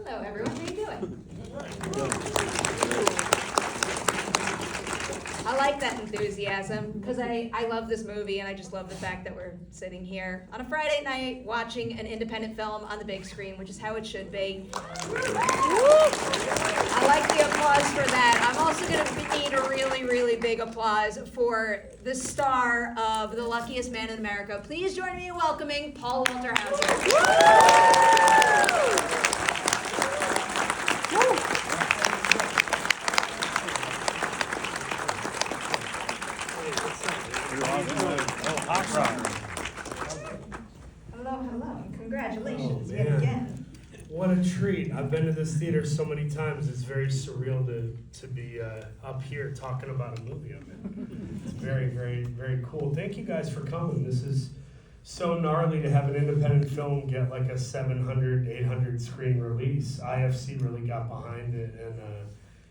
Hello, everyone. How you doing? I like that enthusiasm because I love this movie, and I just love the fact that we're sitting here on a Friday night watching an independent film on the big screen, which is how it should be. I like the applause for that. I'm also going to need a really, really big applause for the star of The Luckiest Man in America. Please join me in welcoming Paul Walter Hauser. Hello. Congratulations yet again. What a treat. I've been to this theater so many times. It's very surreal to be up here talking about a movie I'm in. It's very, very, very cool. Thank you guys for coming. This is so gnarly to have an independent film get like a 700, 800 screen release. IFC really got behind it and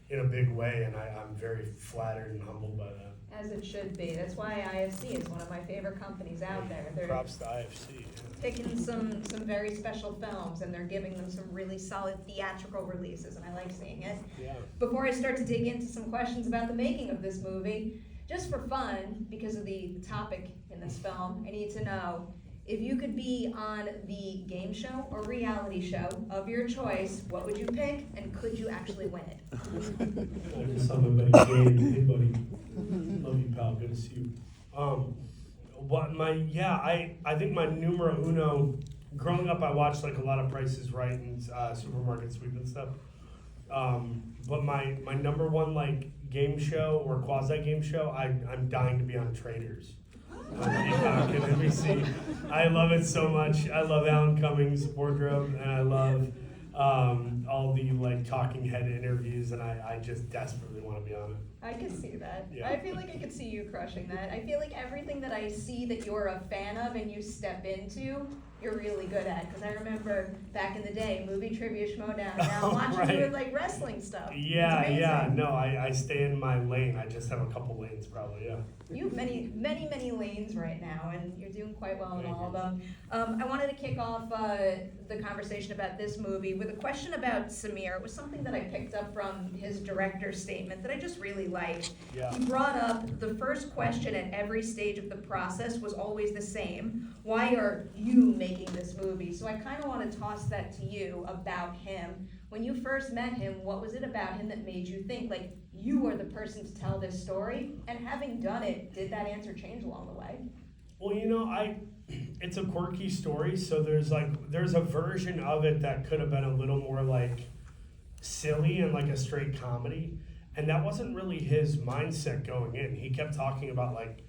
in a big way, and I'm very flattered and humbled by that. As it should be. That's why IFC is one of my favorite companies out there. They're props to IFC. picking some very special films, and they're giving them some really solid theatrical releases, and I like seeing it. Yeah. Before I start to dig into some questions about the making of this movie, just for fun, because of the topic in this film, I need to know, if you could be on the game show or reality show of your choice, what would you pick, and could you actually win it? I just saw my buddy Gabe. Hey, buddy. Love you, pal. Good to see you. I think my numero uno. Growing up, I watched like a lot of Price is Right and Supermarket Sweep and stuff. But my number one like game show or quasi game show, I'm dying to be on Traders. On Peacock and NBC. I love it so much. I love Alan Cummings' wardrobe, and I love all the like talking head interviews, and I just desperately want to be on it. I can see that. Yeah. I feel like I could see you crushing that. I feel like everything that I see that you're a fan of and you step into, you're really good at. Because I remember back in the day, movie trivia schmodown. Now I'm watching Right. you with like wrestling stuff. Yeah. No, I stay in my lane. I just have a couple lanes, probably. Yeah. You have many lanes right now, and you're doing quite well in all of them. I wanted to kick off the conversation about this movie with a question about Samir. It was something that I picked up from his director's statement that I just really liked. Yeah. He brought up the first question at every stage of the process was always the same. Why are you making this movie? So I kind of want to toss that to you about him. When you first met him, what was it about him that made you think, like, you are the person to tell this story? And having done it, did that answer change along the way? Well, it's a quirky story, so there's a version of it that could have been a little more like silly and like a straight comedy, and that wasn't really his mindset going in. He kept talking about like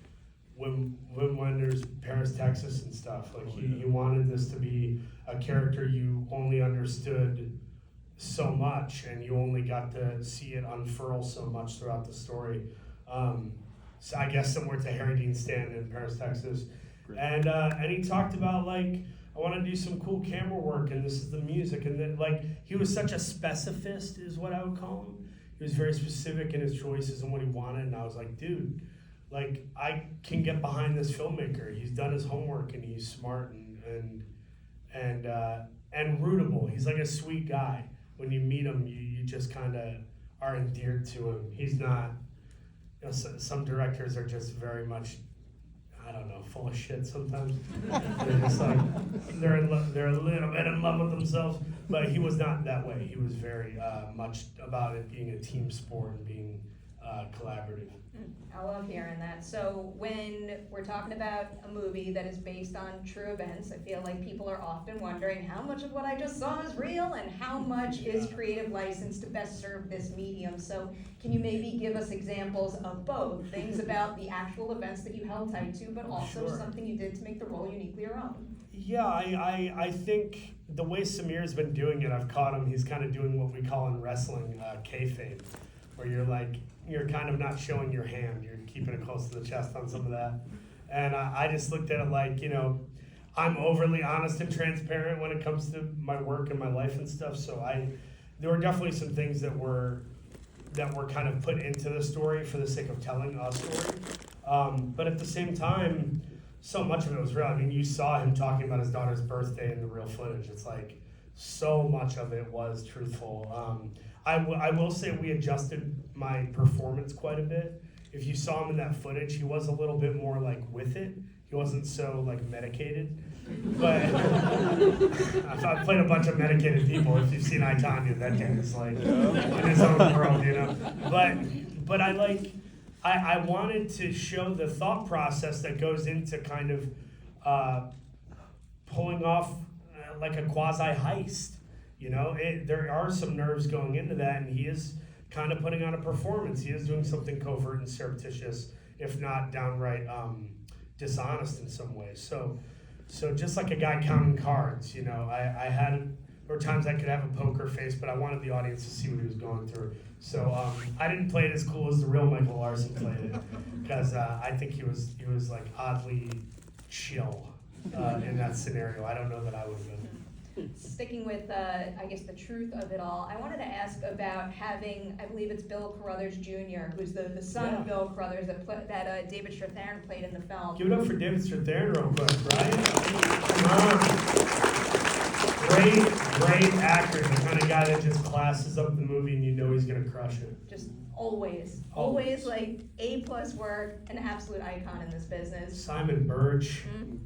Wim Wenders, Paris, Texas, and stuff. Like he wanted this to be a character you only understood so much, and you only got to see it unfurl so much throughout the story. So I guess similar to Harry Dean Stanton in Paris, Texas. And he talked about like, I want to do some cool camera work, and this is the music, and then like he was such a specificist, is what I would call him. He was very specific in his choices and what he wanted, and I was like, dude, like I can get behind this filmmaker. He's done his homework, and he's smart and rootable. He's like a sweet guy. When you meet him, you just kind of are endeared to him. He's not. Some directors are just very much, I don't know, full of shit sometimes. They're just like they're a little bit in love with themselves. But he was not that way. He was very much about it being a team sport and being collaborative. I love hearing that. So when we're talking about a movie that is based on true events, I feel like people are often wondering how much of what I just saw is real and how much is creative license to best serve this medium. So can you maybe give us examples of both, things about the actual events that you held tight to, but also something you did to make the role uniquely your own? Yeah, I think the way Samir's been doing it, I've caught him, he's kind of doing what we call in wrestling kayfabe, where you're kind of not showing your hand, you're keeping it close to the chest on some of that. And I just looked at it like, I'm overly honest and transparent when it comes to my work and my life and stuff, so there were definitely some things that were kind of put into the story for the sake of telling a story. But at the same time, so much of it was real. I mean, you saw him talking about his daughter's birthday in the real footage. It's like so much of it was truthful. I will say we adjusted my performance quite a bit. If you saw him in that footage, he was a little bit more like with it. He wasn't so like medicated. But I've played a bunch of medicated people. If you've seen I, Tonya, that dude is like in his own world, you know. But I wanted to show the thought process that goes into kind of pulling off like a quasi heist. You know, there are some nerves going into that, and he is kind of putting on a performance. He is doing something covert and surreptitious, if not downright dishonest in some ways. So just like a guy counting cards, you know, there were times I could have a poker face, but I wanted the audience to see what he was going through. So I didn't play it as cool as the real Michael Larson played it, because I think he was like oddly chill in that scenario. I don't know that I would have been. Sticking with, I guess, the truth of it all, I wanted to ask about having, I believe it's Bill Carruthers Jr., who's the son of Bill Carruthers that David Strathairn played in the film. Give it up for David Strathairn real quick, right? Come on. Great actor, the kind of guy that just classes up the movie and you know he's going to crush it. Just always like A+ work, an absolute icon in this business. Simon Birch,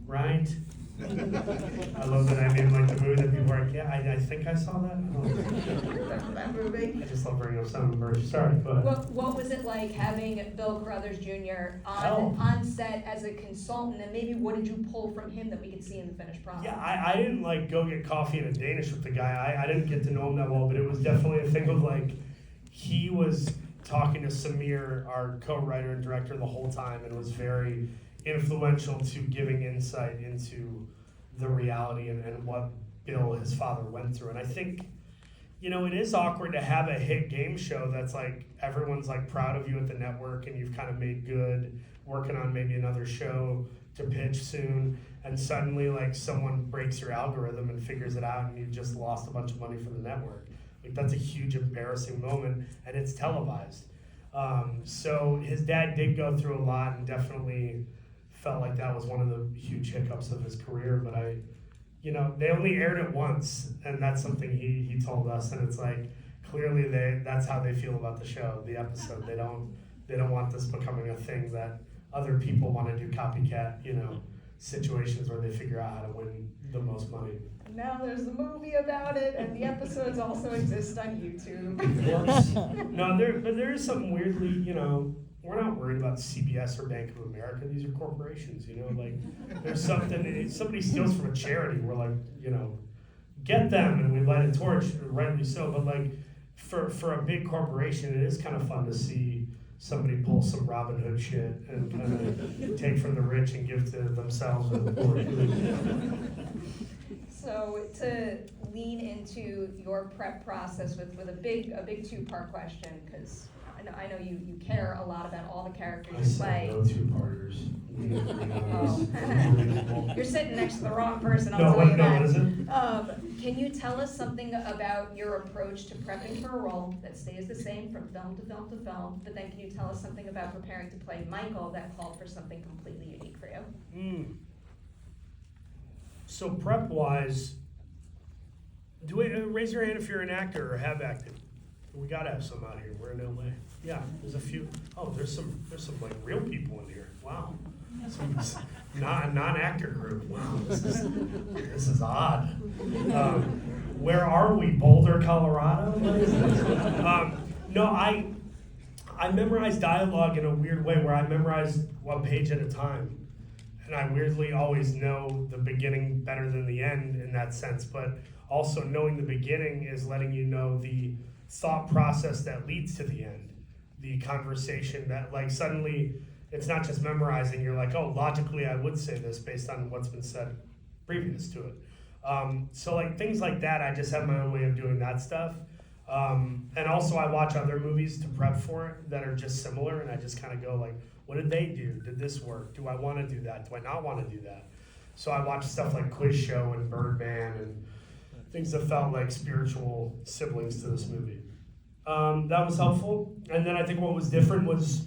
right? I love that I named like the movie that people are like, yeah, I think I saw that. That movie. I just love bringing up Simon Birch. Sorry, go ahead. What was it like having Bill Carruthers Jr. on set as a consultant, and maybe what did you pull from him that we could see in the finished product? Yeah, I didn't like go get coffee in a Danish with the guy. I didn't get to know him that well, but it was definitely a thing of like, he was talking to Samir, our co-writer and director, the whole time, and was very influential to giving insight into the reality and what Bill, his father, went through. And I think, you know, it is awkward to have a hit game show that's like, everyone's like proud of you at the network and you've kind of made good, working on maybe another show to pitch soon, and suddenly like someone breaks your algorithm and figures it out and you've just lost a bunch of money for the network. Like, that's a huge embarrassing moment, and it's televised. So his dad did go through a lot and definitely felt like that was one of the huge hiccups of his career. But they only aired it once, and that's something he told us, and it's like, clearly that's how they feel about the show, the episode. They don't want this becoming a thing that other people want to do copycat, situations where they figure out how to win the most money. Now there's a movie about it, and the episodes also exist on YouTube. Of course. No, there is something weirdly, we're not worried about CBS or Bank of America. These are corporations, like there's something, if somebody steals from a charity, we're like, get them, and we light a torch, rightly so. But like for a big corporation, it is kind of fun to see somebody pull some Robin Hood shit and kind of take from the rich and give to themselves or the poor. So to lean into your prep process with a big two-part question, because I know you care a lot about all the characters you play. No two-parters. Oh. You're sitting next to the wrong person, I'll tell you that. What is it? Can you tell us something about your approach to prepping for a role that stays the same from film to film to film, but then can you tell us something about preparing to play Michael that called for something completely unique for you? So prep-wise, raise your hand if you're an actor or have acted. We gotta have some out here. We're in LA. Yeah, there's a few. Oh, there's some like real people in here. Wow. Some non-actor group. Wow, this is odd. Where are we? Boulder, Colorado? What is this? No, I memorize dialogue in a weird way where I memorize one page at a time. And I weirdly always know the beginning better than the end in that sense, but also knowing the beginning is letting you know the thought process that leads to the end, the conversation that like suddenly it's not just memorizing, you're like, oh, logically I would say this based on what's been said previous to it. So like things like that, I just have my own way of doing that stuff. And also I watch other movies to prep for it that are just similar, and I just kind of go like, what did they do? Did this work? Do I want to do that? Do I not want to do that? So I watch stuff like Quiz Show and Birdman and things that felt like spiritual siblings to this movie. That was helpful. And then I think what was different was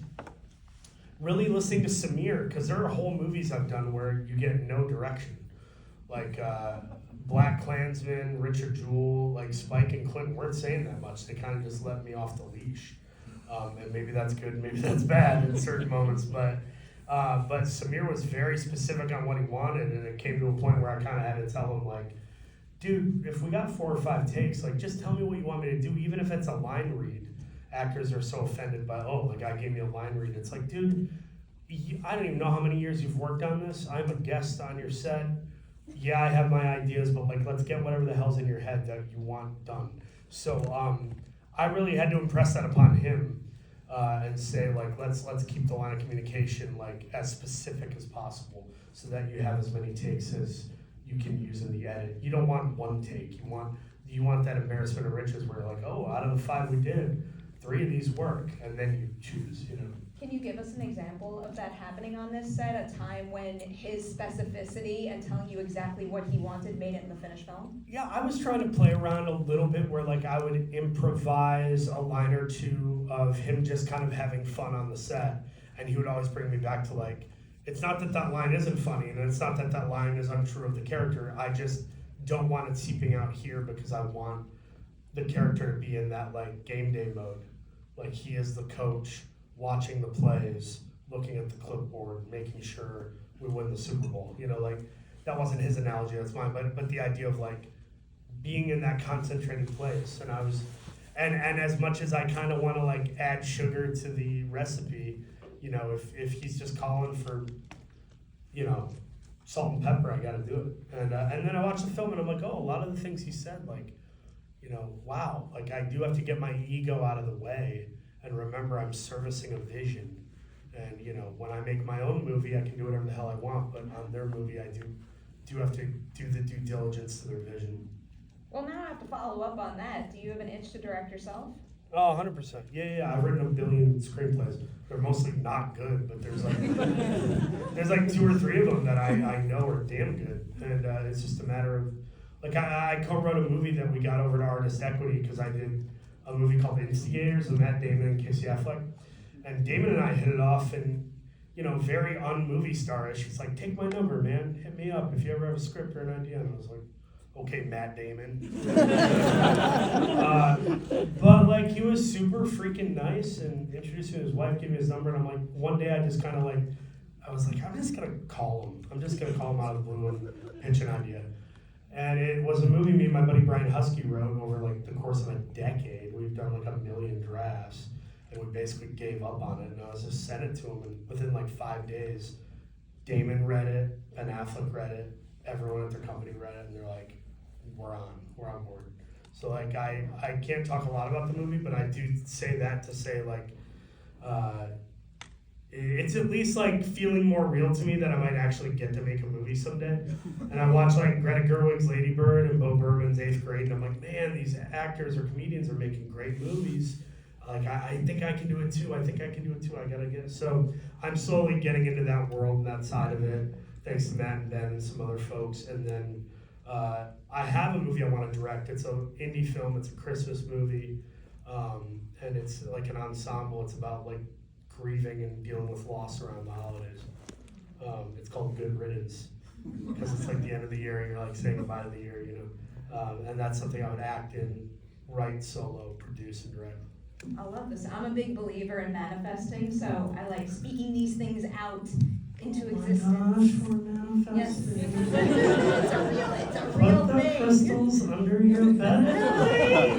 really listening to Samir, because there are whole movies I've done where you get no direction. Like Black Klansman, Richard Jewell, like Spike and Clinton weren't saying that much. They kind of just let me off the leash. And maybe that's good, maybe that's bad in certain moments. But Samir was very specific on what he wanted, and it came to a point where I kind of had to tell him, like, dude, if we got 4 or 5 takes, like, just tell me what you want me to do, even if it's a line read. Actors are so offended by, oh, the guy gave me a line read. It's like, dude, I don't even know how many years you've worked on this. I'm a guest on your set. Yeah, I have my ideas, but like, let's get whatever the hell's in your head that you want done. So I really had to impress that upon him and say, like, let's keep the line of communication like as specific as possible, so that you have as many takes as you can use in the edit. You don't want one take. You want that embarrassment of riches where you're like, oh, out of the 5 we did, 3 of these work, and then you choose. Can you give us an example of that happening on this set, a time when his specificity and telling you exactly what he wanted made it in the finished film? Yeah, I was trying to play around a little bit where, like, I would improvise a line or two of him just kind of having fun on the set, and he would always bring me back to, like, it's not that that line isn't funny, and it's not that that line is untrue of the character. I just don't want it seeping out here because I want the character to be in that, like, game day mode. Like, he is the coach, watching the plays, looking at the clipboard, making sure we win the Super Bowl. Like, that wasn't his analogy, that's mine, but the idea of, like, being in that concentrated place. And I was, and as much as I kind of want to, like, add sugar to the recipe, if he's just calling for, salt and pepper, I got to do it. And then I watched the film and I'm like, oh, a lot of the things he said, like, wow, like, I do have to get my ego out of the way and remember I'm servicing a vision. And, when I make my own movie, I can do whatever the hell I want, but on their movie, I do have to do the due diligence to their vision. Well, now I have to follow up on that. Do you have an itch to direct yourself? Oh, 100%. Yeah. I've written 1 billion screenplays. They're mostly not good, but there's like 2 or 3 of them that I know are damn good. And it's just a matter of, like, I co-wrote a movie that we got over to Artist Equity because I did a movie called Instigators with Matt Damon and Casey Affleck. And Damon and I hit it off, and, very un-movie star-ish. He's like, take my number, man. Hit me up if you ever have a script or an idea. And I was like, okay, Matt Damon. But, like, he was super freaking nice and introduced me to his wife, gave me his number, and I'm like, one day I just kind of, like, I was like, I'm just going to call him. I'm just going to call him out of the blue and pitch an idea. And it was a movie me and my buddy Brian Husky wrote over, like, the course of a decade. We've done, like, 1 million drafts, and we basically gave up on it. And I was just sent it to him, and within, like, 5 days, Damon read it, Ben Affleck read it, everyone at their company read it, and they're like, we're on board. So, like, I can't talk a lot about the movie, but I do say that to say, like, it's at least, like, feeling more real to me that I might actually get to make a movie someday. And I watch, like, Greta Gerwig's Lady Bird and Bo Burnham's 8th Grade, and I'm like, man, these actors or comedians are making great movies. Like, I think I can do it too. I gotta get it. So I'm slowly getting into that world and that side of it, thanks to Matt and Ben and some other folks. And then I have a movie I want to direct. It's an indie film. It's a Christmas movie, and it's like an ensemble. It's about, like, grieving and dealing with loss around the holidays. It's called Good Riddance because it's like the end of the year and you're, like, saying goodbye to the year, and that's something I would act in, write solo, produce, and direct. I love this. I'm a big believer in manifesting, so I like speaking these things out into existence. Gosh, we're manifesting. Yes. It's a real Put the thing. crystals under your bed.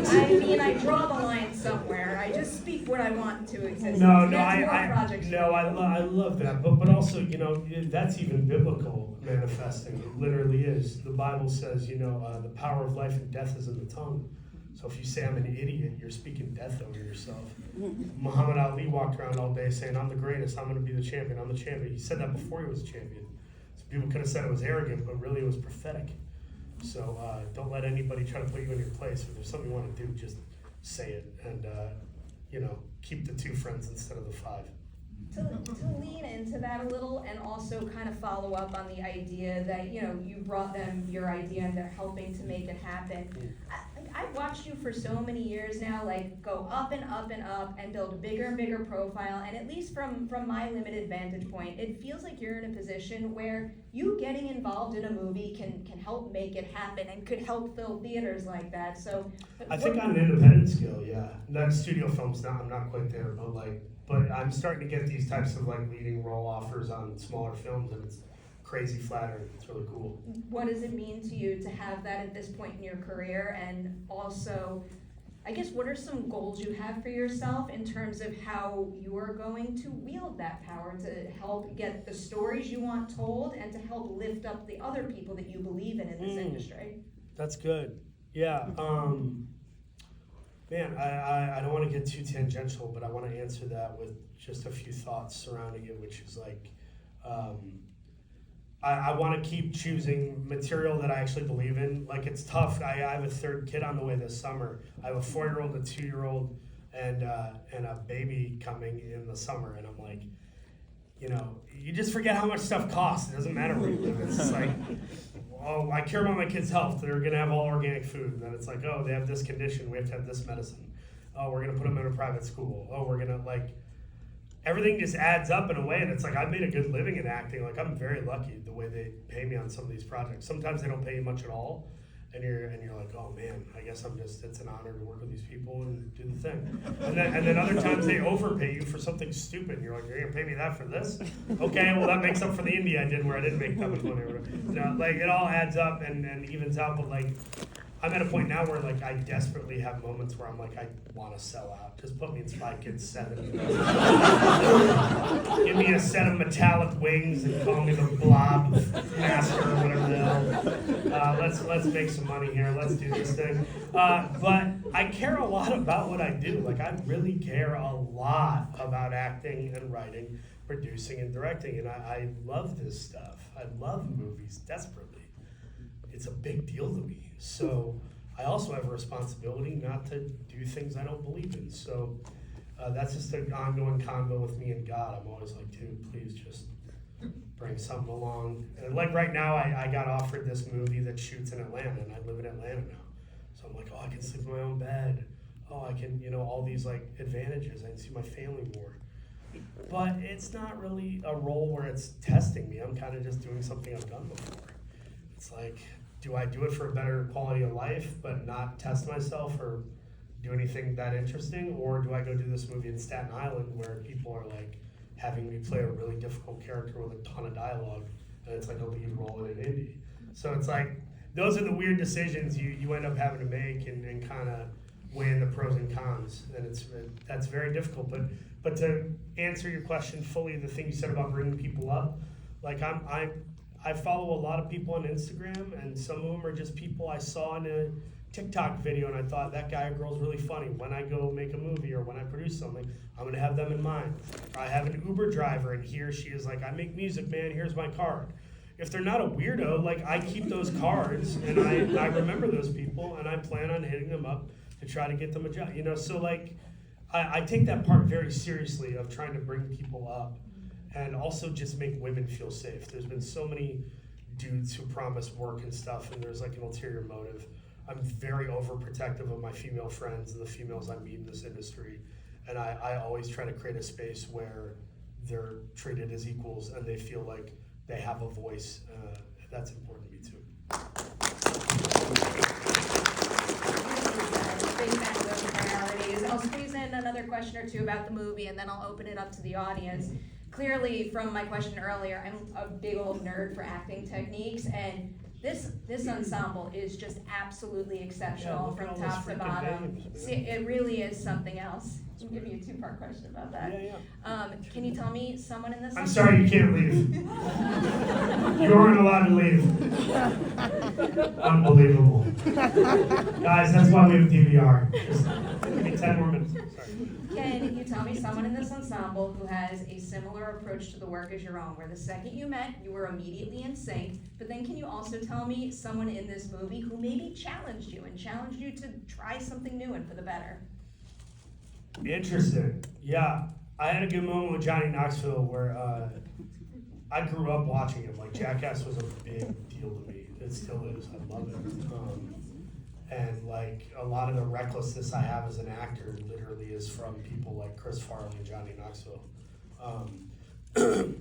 I mean, I draw the line somewhere. I just speak what I want to exist. No, I love that, but also, that's even biblical manifesting. It literally is. The Bible says, the power of life and death is in the tongue. So if you say I'm an idiot, you're speaking death over yourself. Muhammad Ali walked around all day saying, I'm the greatest, I'm going to be the champion, I'm the champion. He said that before he was a champion. So people could have said it was arrogant, but really it was prophetic. So don't let anybody try to put you in your place. If there's something you want to do, just say it. And, keep the 2 friends instead of the 5. To lean into that a little and also kind of follow up on the idea that, you brought them your idea and they're helping to make it happen. I've watched you for so many years now, like go up and up and up and build a bigger and bigger profile. And at least from my limited vantage point, it feels like you're in a position where you getting involved in a movie can help make it happen and could help fill theaters like that. So I think on an independent scale, yeah. Not studio films, I'm not quite there, but I'm starting to get these types of like leading role offers on smaller films, and it's crazy flattering. It's really cool. What does it mean to you to have that at this point in your career? And also, I guess, what are some goals you have for yourself in terms of how you are going to wield that power to help get the stories you want told and to help lift up the other people that you believe in this industry? That's good. Yeah. Man, I don't want to get too tangential, but I want to answer that with just a few thoughts surrounding it, which is like, I want to keep choosing material that I actually believe in. Like, it's tough. I have a third kid on the way this summer. I have a 4-year-old, a 2-year-old, and a baby coming in the summer. And I'm like, you know, you just forget how much stuff costs. It doesn't matter where you live. It's just like, oh, I care about my kids' health. They're going to have all organic food. And then it's like, oh, they have this condition. We have to have this medicine. Oh, we're going to put them in a private school. Oh, we're going to, like, everything just adds up in a way, and it's like I've made a good living in acting. Like, I'm very lucky the way they pay me on some of these projects. Sometimes they don't pay you much at all, and you're like, oh man, I guess it's an honor to work with these people and do the thing. And then other times they overpay you for something stupid, and you're like, you're gonna pay me that for this? Okay, well that makes up for the indie I did where I didn't make that much money. You know, like it all adds up and evens out, but like I'm at a point now where like I desperately have moments where I'm like, I want to sell out. Just put me in Spy Kids 7. Give me a set of metallic wings and call me the Blob Master or whatever the hell. Let's make some money here. Let's do this thing. But I care a lot about what I do. Like I really care a lot about acting and writing, producing and directing, and I love this stuff. I love movies desperately. It's a big deal to me. So I also have a responsibility not to do things I don't believe in. So that's just an ongoing convo with me and God. I'm always like, dude, please just bring something along. And like right now, I got offered this movie that shoots in Atlanta, and I live in Atlanta now. So I'm like, oh, I can sleep in my own bed. Oh, I can, all these like advantages. I can see my family more. But it's not really a role where it's testing me. I'm kind of just doing something I've done before. It's like, do I do it for a better quality of life but not test myself or do anything that interesting? Or do I go do this movie in Staten Island where people are like having me play a really difficult character with a ton of dialogue and it's like a lead role in an indie? So it's like, those are the weird decisions you end up having to make and kind of weigh in the pros and cons. And that's very difficult. But to answer your question fully, the thing you said about bringing people up, like I follow a lot of people on Instagram, and some of them are just people I saw in a TikTok video, and I thought that guy or girl's really funny. When I go make a movie or when I produce something, I'm gonna have them in mind. I have an Uber driver, and he or she is like, I make music, man, here's my card. If they're not a weirdo, like I keep those cards, and I remember those people, and I plan on hitting them up to try to get them a job. So like, I take that part very seriously of trying to bring people up. And also just make women feel safe. There's been so many dudes who promise work and stuff, and there's like an ulterior motive. I'm very overprotective of my female friends and the females I meet in this industry. And I always try to create a space where they're treated as equals and they feel like they have a voice. That's important to me too. Big fan of those priorities. I'll squeeze in another question or two about the movie, and then I'll open it up to the audience. Clearly, from my question earlier, I'm a big old nerd for acting techniques, and this ensemble is just absolutely exceptional from top to bottom. See, it really is something else. I'll give you a 2-part question about that. Yeah. Can you tell me someone in this? I'm sorry, you can't leave. You aren't allowed to leave. Unbelievable. Guys, that's why we have DVR. Just give me 10 more minutes. Sorry. Can you tell me someone in this ensemble who has a similar approach to the work as your own, where the second you met, you were immediately in sync, but then can you also tell me someone in this movie who maybe challenged you to try something new and for the better? Interesting. Yeah, I had a good moment with Johnny Knoxville where I grew up watching him. Like Jackass was a big deal to me. It still is. I love it. And like a lot of the recklessness I have as an actor literally is from people like Chris Farley and Johnny Knoxville.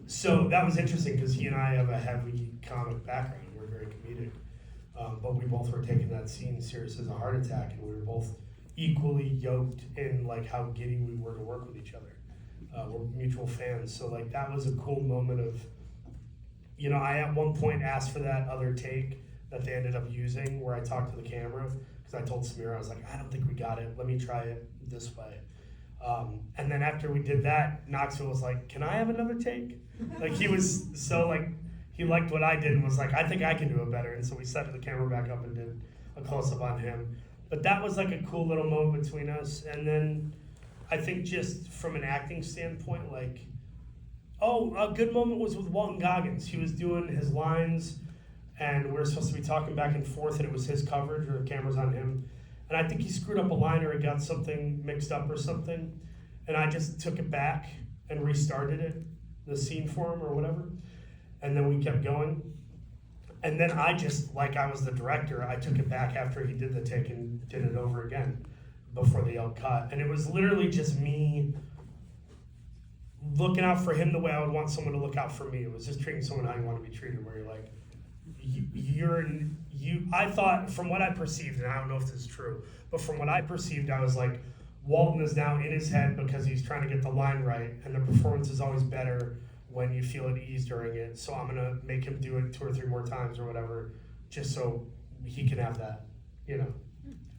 So that was interesting because he and I have a heavy comic background. We're very comedic. But we both were taking that scene serious as a heart attack, and we were both equally yoked in like how giddy we were to work with each other. We're mutual fans. So like that was a cool moment of, you know, I at one point asked for that other take that they ended up using where I talked to the camera because I told Samira, I was like, I don't think we got it. Let me try it this way. And then after we did that, Knoxville was like, can I have another take? Like he was so like, he liked what I did and was like, I think I can do it better. And so we set the camera back up and did a close-up on him. But that was like a cool little moment between us. And then I think just from an acting standpoint, like, a good moment was with Walton Goggins. He was doing his lines and we were supposed to be talking back and forth and it was his coverage or the camera's on him. And I think he screwed up a line or he got something mixed up or something. And I just took it back and restarted it, the scene for him or whatever. And then we kept going. And then I just, like I was the director, I took it back after he did the take and did it over again before the yelled cut. And it was literally just me looking out for him the way I would want someone to look out for me. It was just treating someone how you want to be treated, where you're like, I thought, from what I perceived, and I don't know if this is true, but from what I perceived, I was like, Walton is now in his head because he's trying to get the line right, and the performance is always better when you feel at ease during it. So I'm gonna make him do it 2 or 3 more times or whatever, just so he can have that, you know.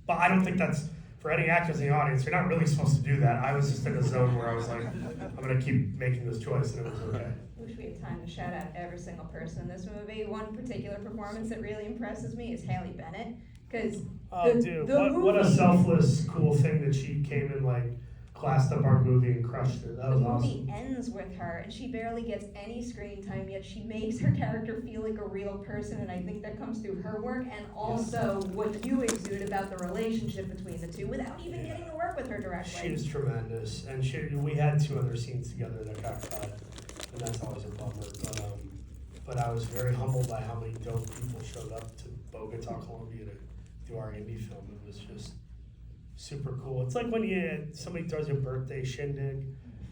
But I don't think that's, for any actors in the audience, you're not really supposed to do that. I was just in a zone where I was like, I'm gonna keep making this choice, and it was okay. Wish we had time to shout out every single person in this movie. One particular performance that really impresses me is Haley Bennett, because what a selfless, cool thing that she came and like classed up our movie and crushed it. That was awesome. The movie ends with her, and she barely gets any screen time, yet she makes her character feel like a real person, and I think that comes through her work, and also what you exude about the relationship between the two, without even getting to work with her directly. She was tremendous, and we had 2 other scenes together that got cut, and that's always a bummer. But I was very humbled by how many dope people showed up to Bogota, Colombia to do our indie film. It was just super cool. It's like when somebody throws your birthday shindig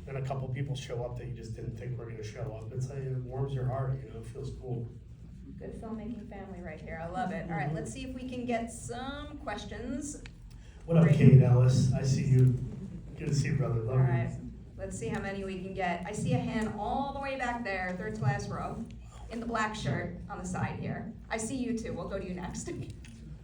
and a couple people show up that you just didn't think were going to show up. It's like, it warms your heart, you know, it feels cool. Good filmmaking family right here. I love it. All right, let's see if we can get some questions. What up, Kate Ellis? I see you. Good to see you, brother. Love All you. right, let's see how many we can get. I see a hand all the way back there, third to last row, in the black shirt on the side here. I see you too. We'll go to you next. You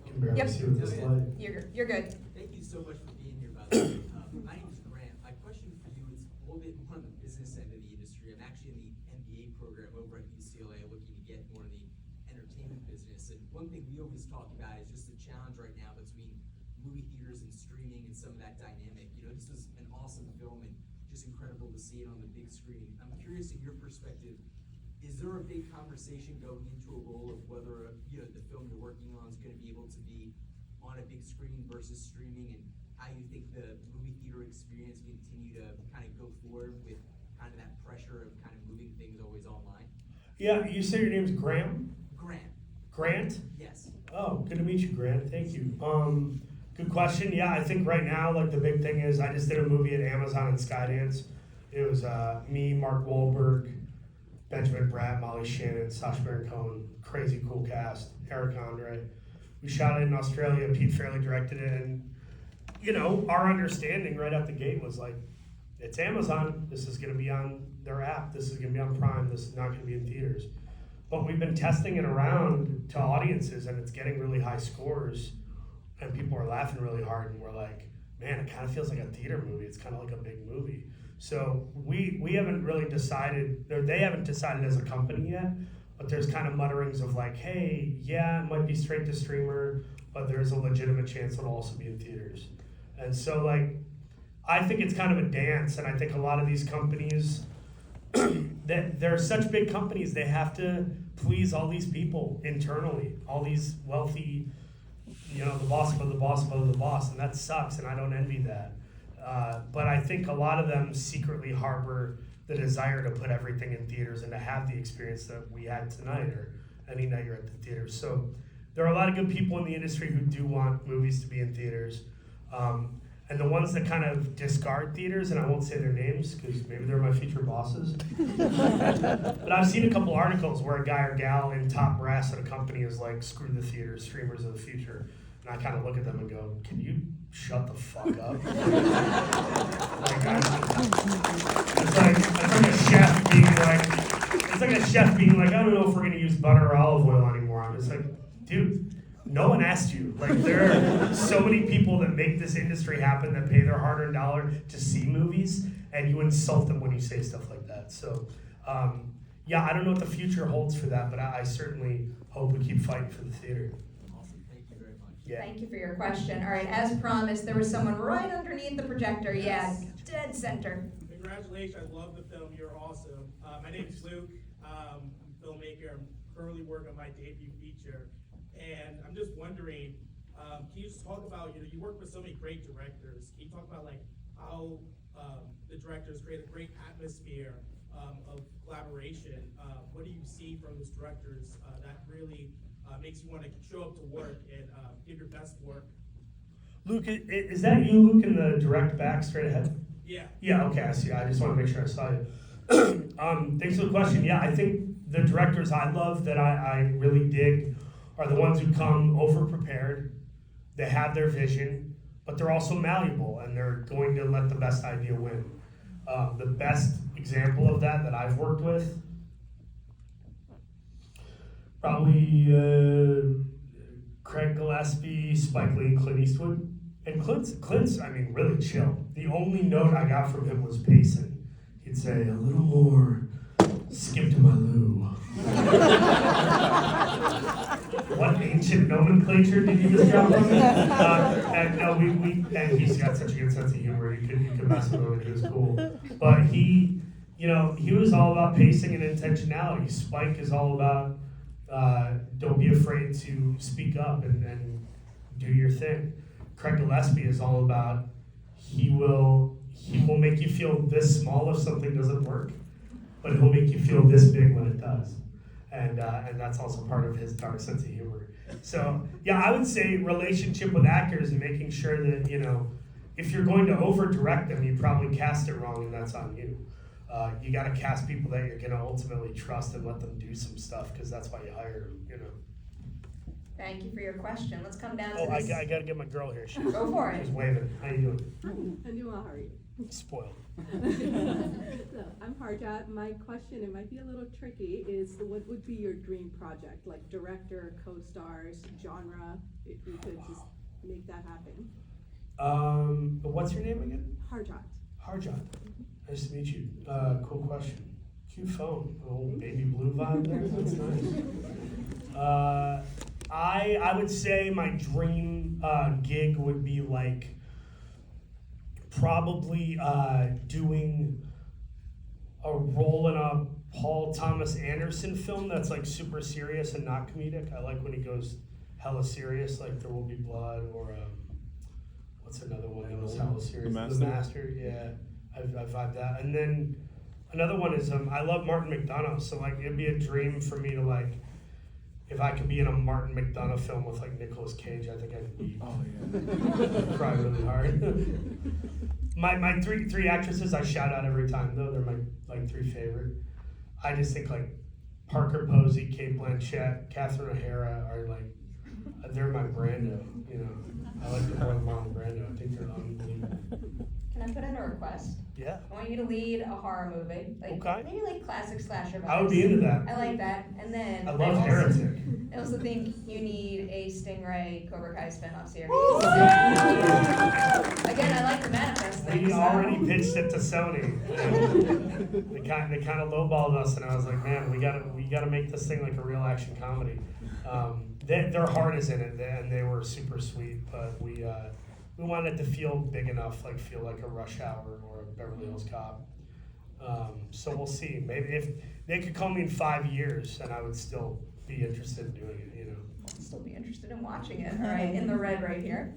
can barely see with this light. You're good. Thank you so much for being here, by the way. My name is Grant. My question for you is a little bit more on the business end of the industry. I'm actually in the MBA program over at UCLA looking to get more in the entertainment business. And one thing we always talk about is just the challenge right now between movie theaters and streaming and some of that dynamic. You know, this was an awesome film and just incredible to see it on the big screen. I'm curious, in your perspective, is there a big conversation going into a role of whether, you know, the film you're working on is going to be able to be on a big screen versus streaming, and how you think the movie theater experience continue to kind of go forward with kind of that pressure of kind of moving things always online? Yeah, you say your name's Graham? Grant. Grant? Yes. Oh, good to meet you, Grant. Thank you. Good question. Yeah, I think right now, like, the big thing is I just did a movie at Amazon and Skydance. It was me, Mark Wahlberg, Benjamin Bratt, Molly Shannon, Sacha Baron Cohen, crazy cool cast, Eric Andre. We shot it in Australia. Pete Fairley directed it, and you know, our understanding right out the gate was like, it's Amazon. This is going to be on their app. This is going to be on Prime. This is not going to be in theaters. But we've been testing it around to audiences, and it's getting really high scores, and people are laughing really hard, and we're like, man, it kind of feels like a theater movie. It's kind of like a big movie. So we haven't really decided, or they haven't decided as a company yet, but there's kind of mutterings of like, hey, yeah, it might be straight to streamer, but there's a legitimate chance it'll also be in theaters. And so like, I think it's kind of a dance, and I think a lot of these companies, they're such big companies, they have to please all these people internally, all these wealthy, you know, the boss above the boss above the boss, and that sucks, and I don't envy that. But I think a lot of them secretly harbor the desire to put everything in theaters and to have the experience that we had tonight or any night you're at the theater. So there are a lot of good people in the industry who do want movies to be in theaters. And the ones that kind of discard theaters, and I won't say their names because maybe they're my future bosses. But I've seen a couple articles where a guy or gal in top brass at a company is like, screw the theaters, streamers of the future. And I kind of look at them and go, can you shut the fuck up? It's like a chef being like, I don't know if we're gonna use butter or olive oil anymore. I'm just like, dude, no one asked you. Like, there are so many people that make this industry happen, that pay their hard-earned dollar to see movies, and you insult them when you say stuff like that. So, yeah, I don't know what the future holds for that, but I certainly hope we keep fighting for the theater. Awesome, thank you very much. Yeah. Thank you for your question. All right, as promised, there was someone right underneath the projector. Yeah, dead center. Congratulations, I love the film, you're awesome. My name is Luke, I'm a filmmaker, I'm currently working on my debut feature. And I'm just wondering, can you just talk about, you work with so many great directors. Can you talk about like how the directors create a great atmosphere of collaboration? What do you see from those directors that really makes you want to show up to work and give your best work? Luke, is that you, Luke, in the direct back straight ahead? Yeah. Yeah, okay, I see. I just want to make sure I saw you. Thanks for the question. Yeah, I think the directors I love that I really dig are the ones who come over-prepared. They have their vision, but they're also malleable, and they're going to let the best idea win. The best example of that I've worked with, probably Craig Gillespie, Spike Lee, and Clint Eastwood. And Clint's, I mean, really chill. The only note I got from him was pacing. He'd say, a little more, skip to my loo. What ancient nomenclature did you just drop on me? And no, and he's got such a good sense of humor. You could mess with him, it was cool. But he was all about pacing and intentionality. Spike is all about don't be afraid to speak up and do your thing. Craig Gillespie is all about he will make you feel this small if something doesn't work, but he'll make you feel this big when it does. And that's also part of his dark sense of humor. So yeah, I would say relationship with actors and making sure that, if you're going to over-direct them, you probably cast it wrong, and that's on you. You got to cast people that you're going to ultimately trust and let them do some stuff, because that's why you hire them, Thank you for your question. Let's come down Oh, to I this. got to get my girl here. Go for it. She's waving. How you doing? I'm doing well, how are you? Spoiled. So, I'm Harjat. My question, it might be a little tricky, is what would be your dream project? Like director, co-stars, genre, if you could just make that happen. What's your name again? Harjat. Harjat. Nice to meet you. Cool question. Cute phone. Oh, baby blue vibe there. That's nice. I would say my dream gig would be like probably doing a role in a Paul Thomas Anderson film that's like super serious and not comedic. I like when he goes hella serious, like There Will Be Blood, or what's another one that was hella serious? The Master. Yeah, I vibe that. And then another one is I love Martin McDonough, so like it'd be a dream for me to like, if I could be in a Martin McDonough film with like Nicolas Cage, I think I'd be cry really hard. my three actresses I shout out every time though. They're my like three favorite. I just think like Parker Posey, Cate Blanchett, Catherine O'Hara are like, they're my Brando. I like them more than Marlon Brando. I think they're unbelievable. Can I put in a request? Yeah. I want you to lead a horror movie, like Okay. maybe like classic slasher vibes. I would be into that. I like that. And then I love Heretic. I also think you need a Stingray Cobra Kai spinoff series. Again, I like the manifest thing. We so- already pitched it to Sony. They kind of lowballed us, and I was like, man, we gotta make this thing like a real action comedy. Their heart is in it, and they were super sweet, but we wanted it to feel big enough, like feel like a Rush Hour or a Beverly Hills Cop. So we'll see. Maybe if they could call me in 5 years, and I would still be interested in doing it. I'll still be interested in watching it. All right, in the red right here.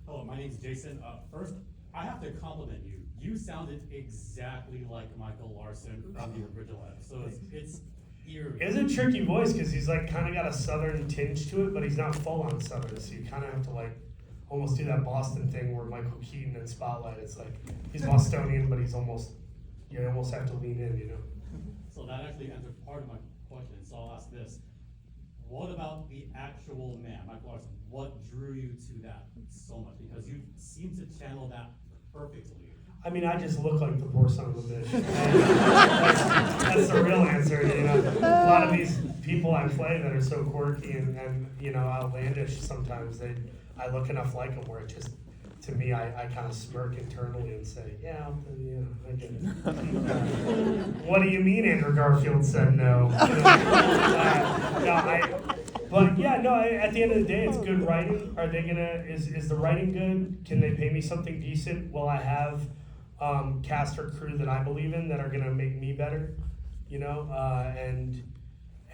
Hello, my name's Jason. First, I have to compliment you. You sounded exactly like Michael Larson from the original episode. eerie. It's a tricky voice because he's like kind of got a southern tinge to it, but he's not full on southern. So you kind of have to like almost do that Boston thing where Michael Keaton in Spotlight. It's like he's Bostonian, but he's almost you almost have to lean in, you know. So that actually answers part of my question. So I'll ask this: what about the actual man, Michael Larson? What drew you to that so much? Because you seem to channel that perfectly. I mean, I just look like the poor son of a bitch. That's the real answer, you know. A lot of these people I play that are so quirky and you know, outlandish sometimes, I look enough like them where it just, to me, I kind of smirk internally and say, yeah, I get it. What do you mean Andrew Garfield said no? But yeah, no, at the end of the day, it's good writing. Are they gonna, is the writing good? Can they pay me something decent? Will I have cast or crew that I believe in that are gonna make me better? You know, and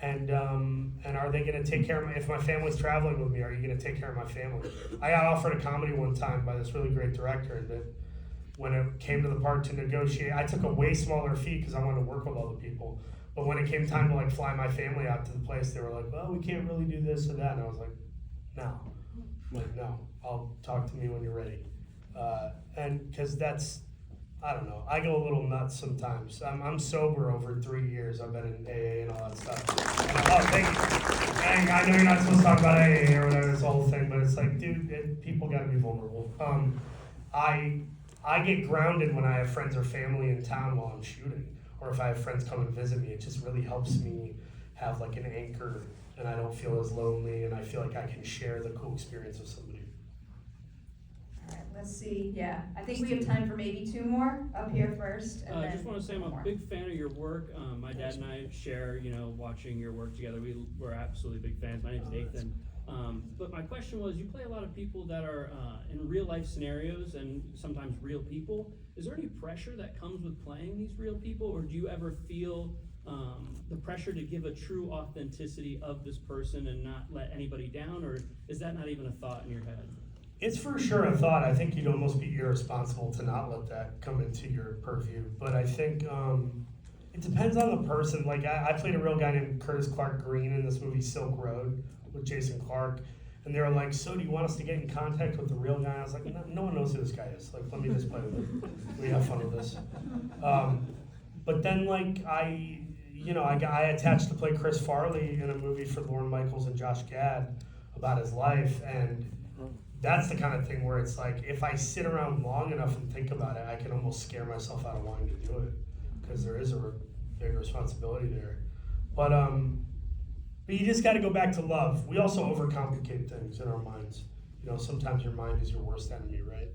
are they gonna take care of if my family's traveling with me, are you gonna take care of my family? I got offered a comedy one time by this really great director, and that when it came to the part to negotiate, I took a way smaller fee because I wanted to work with all the people. But when it came time to like fly my family out to the place, they were like, well, we can't really do this or that. And I was like, no. I'm like, no, I'll talk to me when you're ready. And because that's, I don't know, I go a little nuts sometimes. I'm sober over 3 years. I've been in AA and all that stuff. And thank you. And I know you're not supposed to talk about AA or whatever, this whole thing, but it's like, dude, people gotta be vulnerable. I get grounded when I have friends or family in town while I'm shooting. Or if I have friends come and visit me, it just really helps me have like an anchor and I don't feel as lonely and I feel like I can share the cool experience with somebody. All right, let's see, yeah, I think we have time for maybe 2 more up here first, and I then just want to say I'm one a more. big fan of your work. My dad and I share, watching your work together. We're absolutely big fans. My name's Nathan. But my question was, you play a lot of people that are in real life scenarios and sometimes real people. Is there any pressure that comes with playing these real people, or do you ever feel the pressure to give a true authenticity of this person and not let anybody down, or is that not even a thought in your head? It's for sure a thought. I think you'd almost be irresponsible to not let that come into your purview. But I think it depends on the person. Like I played a real guy named Curtis Clark Green in this movie Silk Road with Jason Clarke. And they were like, so do you want us to get in contact with the real guy? And I was like, no one knows who this guy is. Like, let me just play with him. We have fun with this. But then like I attached to play Chris Farley in a movie for Lorne Michaels and Josh Gad about his life. And that's the kind of thing where it's like, if I sit around long enough and think about it, I can almost scare myself out of wanting to do it. Because there is a big responsibility there. But you just got to go back to love. We also overcomplicate things in our minds. Sometimes your mind is your worst enemy, right?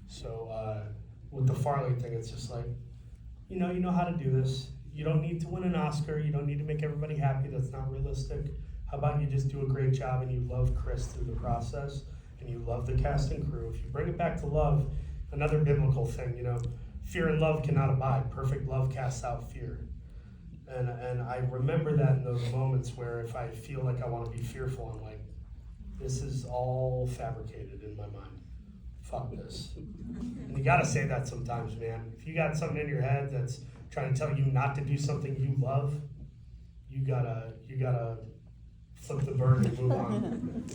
So with the Farley thing, it's just like, you know how to do this. You don't need to win an Oscar. You don't need to make everybody happy. That's not realistic. How about you just do a great job and you love Chris through the process and you love the cast and crew. If you bring it back to love, another biblical thing, fear and love cannot abide. Perfect love casts out fear. And I remember that in those moments where if I feel like I want to be fearful, I'm like, this is all fabricated in my mind. Fuck this. And you gotta say that sometimes, man. If you got something in your head that's trying to tell you not to do something you love, you gotta flip the bird and move on.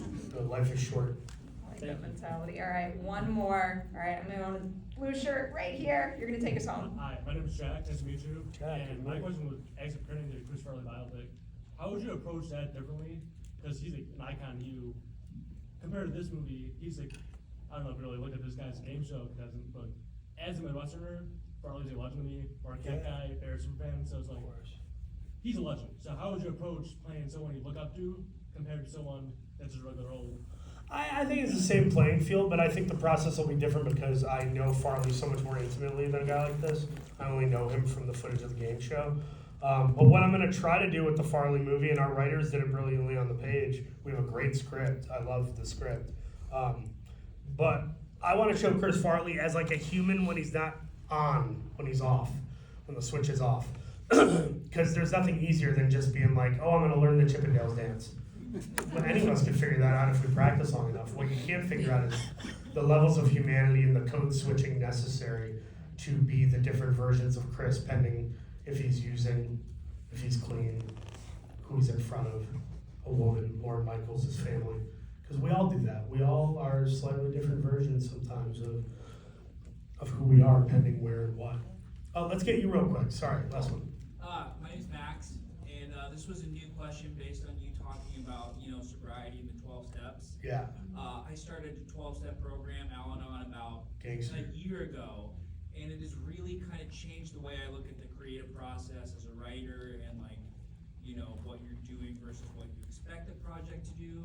Life is short. I like that mentality. All right, one more. All right, I'm going on the blue shirt right here. You're gonna take us home. Hi, my name is Jack. Nice to meet you. Jack, And my question was actually pertaining to the Chris Farley biopic. How would you approach that differently? Because he's like an icon to you. Compared to this movie, he's like, I don't know if you really look at this guy's game show, but as a Midwesterner, Farley's a legend to me. Marquette guy, Bears fan, so it's like, he's a legend. So how would you approach playing someone you look up to compared to someone that's just a regular old? I think it's the same playing field, but I think the process will be different because I know Farley so much more intimately than a guy like this. I only know him from the footage of the game show. But what I'm going to try to do with the Farley movie, and our writers did it brilliantly on the page, we have a great script. I love the script. But I want to show Chris Farley as like a human when he's not on, when he's off, when the switch is off. Because there's nothing easier than just being like, oh, I'm going to learn the Chippendales dance. But any of us can figure that out if we practice long enough. What you can't figure out is the levels of humanity and the code switching necessary to be the different versions of Chris, pending if he's using, if he's clean, who he's in front of, a woman, Lorne Michaels' family. Because we all do that. We all are slightly different versions sometimes of who we are, depending where and what. Let's get you real quick. Sorry, last one. My name's Max, and this was a new question based on you talking about, sobriety and the 12 steps. Yeah. I started a 12-step program, Al-Anon, about Gangster. a year ago, and it has really kind of changed the way I look at the creative process as a writer and what you're doing versus what you expect the project to do.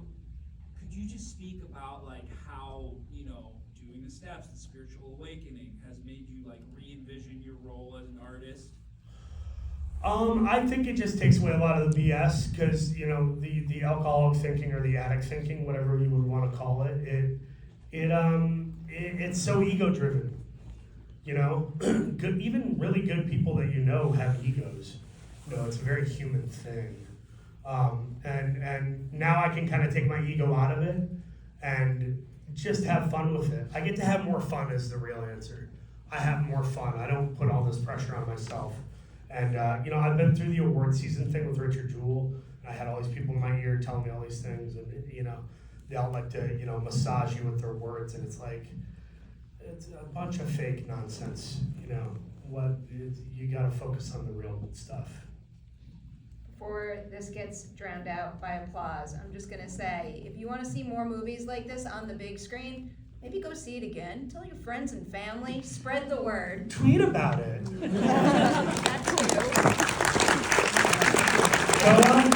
Could you just speak about how, doing the steps, the spiritual awakening has made you re-envision your role as an artist? I think it just takes away a lot of the BS, because the alcoholic thinking or the addict thinking, whatever you would want to call it, it's so ego driven. Good, even really good people that have egos. It's a very human thing. And now I can kind of take my ego out of it and just have fun with it. I get to have more fun is the real answer. I have more fun. I don't put all this pressure on myself. And, I've been through the award season thing with Richard Jewell. I had all these people in my ear telling me all these things, and, they all like to, massage you with their words, and it's a bunch of fake nonsense, you gotta focus on the real stuff. Before this gets drowned out by applause, I'm just gonna say, if you wanna see more movies like this on the big screen, maybe go see it again. Tell your friends and family, spread the word. Tweet about it. That too. Go on